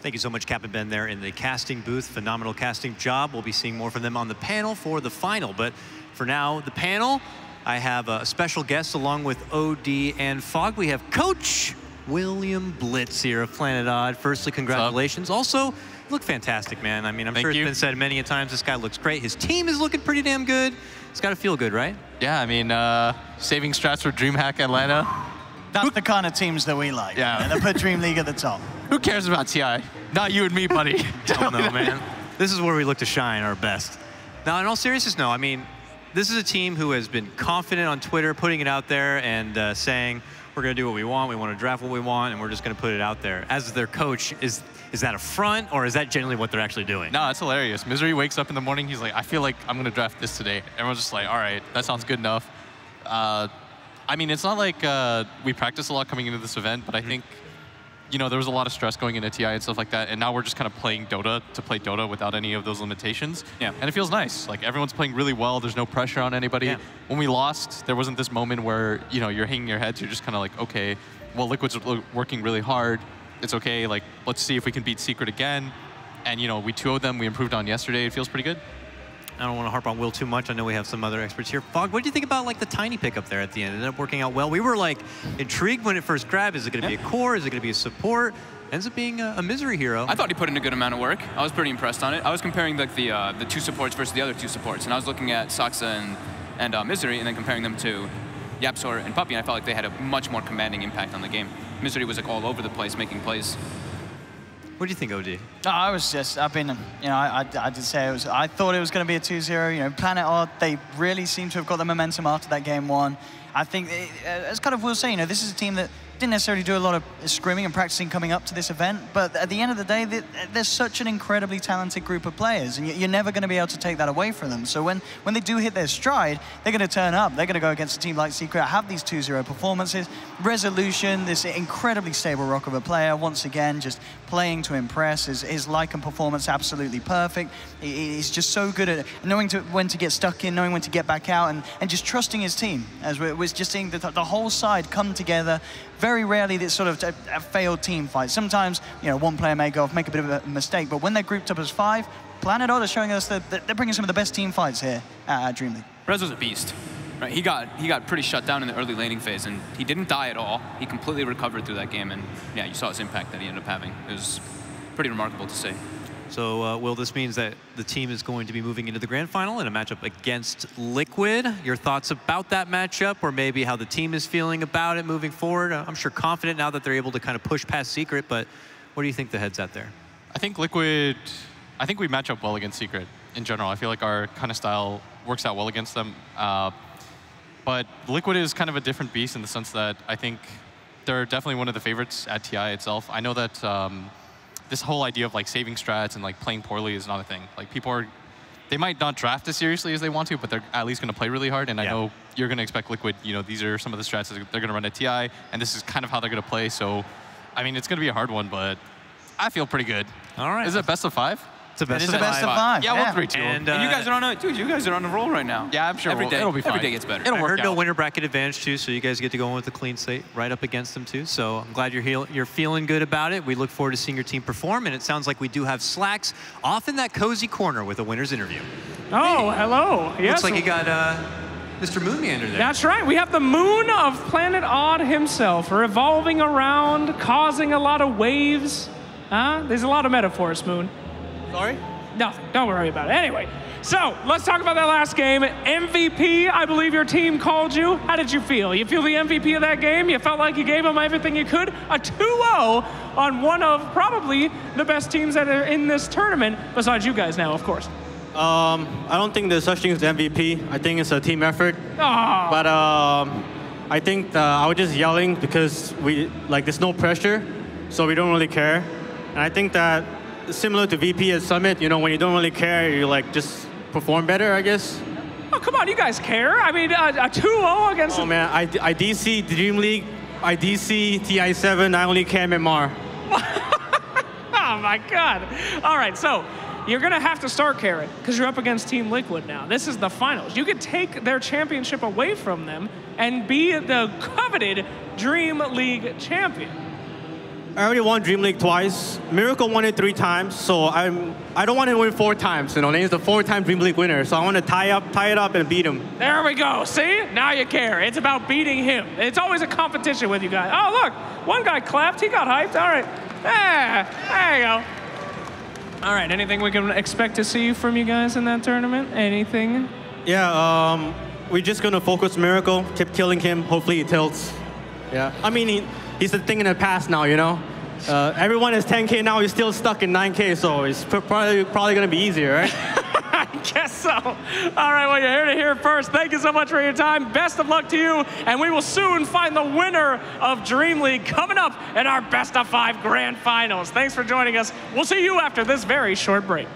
Thank you so much, Captain Ben, there in the casting booth. Phenomenal casting job. We'll be seeing more from them on the panel for the final. But for now, the panel, I have a special guest along with OD and Fog. We have Coach William Blitz here of Planet Odd. Firstly, congratulations. Also, you look fantastic, man. I mean, I'm sure it's been said many a times, this guy looks great. His team is looking pretty damn good. It's got to feel good, right? Yeah, I mean, saving strats for DreamHack Atlanta. That's the kind of teams that we like. Yeah. They put DreamLeague at the top. Who cares about TI? Not you and me, buddy. Hell no, man. This is where we look to shine our best. Now, in all seriousness, no, I mean, this is a team who has been confident on Twitter, putting it out there and saying, we're going to do what we want to draft what we want, and we're just going to put it out there. As their coach, is that a front, or is that generally what they're actually doing? No, it's hilarious. Misery wakes up in the morning, he's like, I feel like I'm going to draft this today. Everyone's just like, all right, that sounds good enough. I mean, it's not like we practice a lot coming into this event, but I think, you know, there was a lot of stress going into TI and stuff like that, and now we're just kind of playing Dota to play Dota without any of those limitations. Yeah. And it feels nice. Like, everyone's playing really well. There's no pressure on anybody. Yeah. When we lost, there wasn't this moment where, you know, you're hanging your heads. You're just kind of like, okay, well, Liquid's working really hard. It's okay. Like, let's see if we can beat Secret again. And, you know, we 2-0'd them. We improved on yesterday. It feels pretty good. I don't want to harp on Will too much. I know we have some other experts here. Fog, what did you think about like the tiny pickup there at the end? It ended up working out well. We were like intrigued when it first grabbed. Is it going to be a core? Is it going to be a support? Ends up being a misery hero. I thought he put in a good amount of work. I was pretty impressed on it. I was comparing like the two supports versus the other two supports, and I was looking at Saksa and Misery, and then comparing them to Yapsor and Puppy, and I felt like they had a much more commanding impact on the game. Misery was like all over the place, making plays. What do you think, OD? No, I've been, you know, I did say I thought it was going to be a 2-0. You know, Planet Odd, they really seem to have got the momentum after that game one. I think, as kind of Will say, you know, this is a team that didn't necessarily do a lot of scrimming and practicing coming up to this event, but at the end of the day, they're such an incredibly talented group of players, and you're never going to be able to take that away from them. So when they do hit their stride, they're going to turn up. They're going to go against a team like Secret, have these 2-0 performances. Resolution, this incredibly stable rock of a player, once again, just playing to impress. His Lycan performance, absolutely perfect. He's just so good at knowing when to get stuck in, knowing when to get back out, and just trusting his team. As we're just seeing the whole side come together. Very rarely this sort of a failed team fight. Sometimes, you know, one player may go off, make a bit of a mistake, but when they're grouped up as 5, Planet Odd is showing us that they're bringing some of the best team fights here at DreamLeague. Rez was a beast. Right? He got pretty shut down in the early laning phase, and he didn't die at all. He completely recovered through that game, and yeah, you saw his impact that he ended up having. It was pretty remarkable to see. So, Will, this means that the team is going to be moving into the grand final in a matchup against Liquid. Your thoughts about that matchup, or maybe how the team is feeling about it moving forward? I'm sure confident now that they're able to kind of push past Secret, but what do you think the head's at there? I think Liquid, I think we match up well against Secret in general. I feel like our kind of style works out well against them. But Liquid is kind of a different beast in the sense that I think they're definitely one of the favorites at TI itself. I know that this whole idea of like saving strats and like playing poorly is not a thing. Like people they might not draft as seriously as they want to, but they're at least going to play really hard. And I know you're going to expect Liquid, you know, these are some of the strats that they're going to run at TI, and this is kind of how they're going to play. So, I mean, it's going to be a hard one, but I feel pretty good. All right. Is it best of 5? It's a best of 5. Yeah, we'll 3-2. And you guys are on a dude. You guys are on a roll right now. Yeah, I'm sure every day it'll be fine. Every day gets better. I heard no winner bracket advantage too, so you guys get to go in with a clean slate right up against them too. So I'm glad you're feeling good about it. We look forward to seeing your team perform, and it sounds like we do have Slacks off in that cozy corner with a winner's interview. Oh, hello. Yes. Looks like you got Mr. Moonmeander there. That's right. We have the moon of Planet Odd himself, revolving around, causing a lot of waves. There's a lot of metaphors, Moon. Sorry? Nothing. Don't worry about it. Anyway, so let's talk about that last game. MVP, I believe your team called you. How did you feel? You feel the MVP of that game? You felt like you gave them everything you could? A 2-0 on one of probably the best teams that are in this tournament, besides you guys now, of course. I don't think there's such thing as MVP. I think it's a team effort. Oh. But I think I was just yelling because there's no pressure, so we don't really care. And I think that similar to VP at Summit, you know, when you don't really care, you like just perform better, I guess. Oh, come on, you guys care. I mean, a 2-0 against... Oh, man, I DC DreamLeague, I DC TI7, I only care MMR. Oh, my God. All right, so you're going to have to start caring because you're up against Team Liquid now. This is the finals. You could take their championship away from them and be the coveted Dream League champion. I already won Dream League twice. Miracle won it 3 times, so I don't want him to win 4 times. You know, he's the 4-time Dream League winner, so I want to tie it up and beat him. There we go. See? Now you care. It's about beating him. It's always a competition with you guys. Oh, look. One guy clapped. He got hyped. All right. There you go. All right. Anything we can expect to see from you guys in that tournament? Anything? Yeah, we're just going to focus Miracle, keep killing him. Hopefully he tilts. Yeah. I mean, he's the thing in the past now, you know? Everyone is 10K now. He's still stuck in 9K, so it's probably going to be easier, right? I guess so. All right, well, you're here to hear it first. Thank you so much for your time. Best of luck to you, and we will soon find the winner of Dream League coming up in our Best of 5 Grand Finals. Thanks for joining us. We'll see you after this very short break.